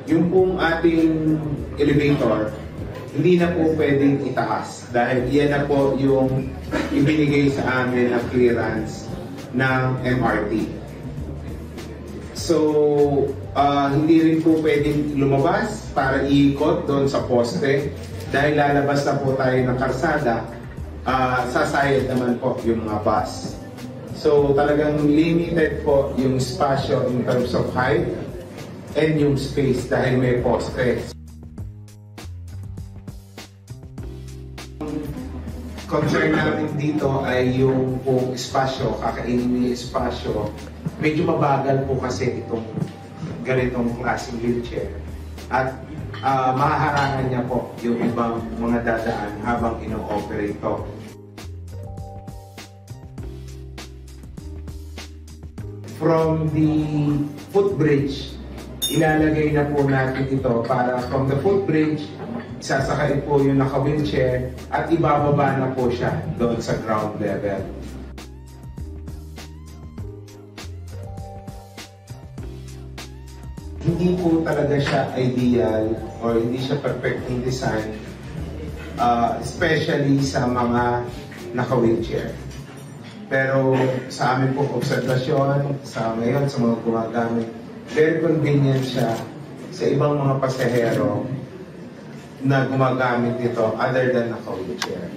yung pong ating elevator, hindi na po pwedeng itaas dahil yan na po yung ibinigay sa amin na clearance ng MRT. So, hindi rin po pwedeng lumabas para iikot doon sa poste dahil lalabas na po tayo ng karsada, sasayad naman po yung mga bus. So, talagang limited po yung spasyo in terms of height and yung space dahil may poste. Concern namin dito ay yung pong espasyo, kakainin yung espasyo. Medyo mabagal po kasi itong ganitong klaseng wheelchair. At mahaharangan niya po yung ibang mga dadaan habang ino-operate ito. From the footbridge, ilalagay na po natin ito para from the footbridge, sasakay po yung naka-wheelchair at ibababa na po siya doon sa ground level. Hindi po talaga siya ideal or hindi siya perfectly designed, especially sa mga naka-wheelchair. Pero sa amin po obserbasyon, sa ngayon, sa mga gumagamit, very convenient siya sa ibang mga pasahero na gumagamit nito other than naka-wheelchair.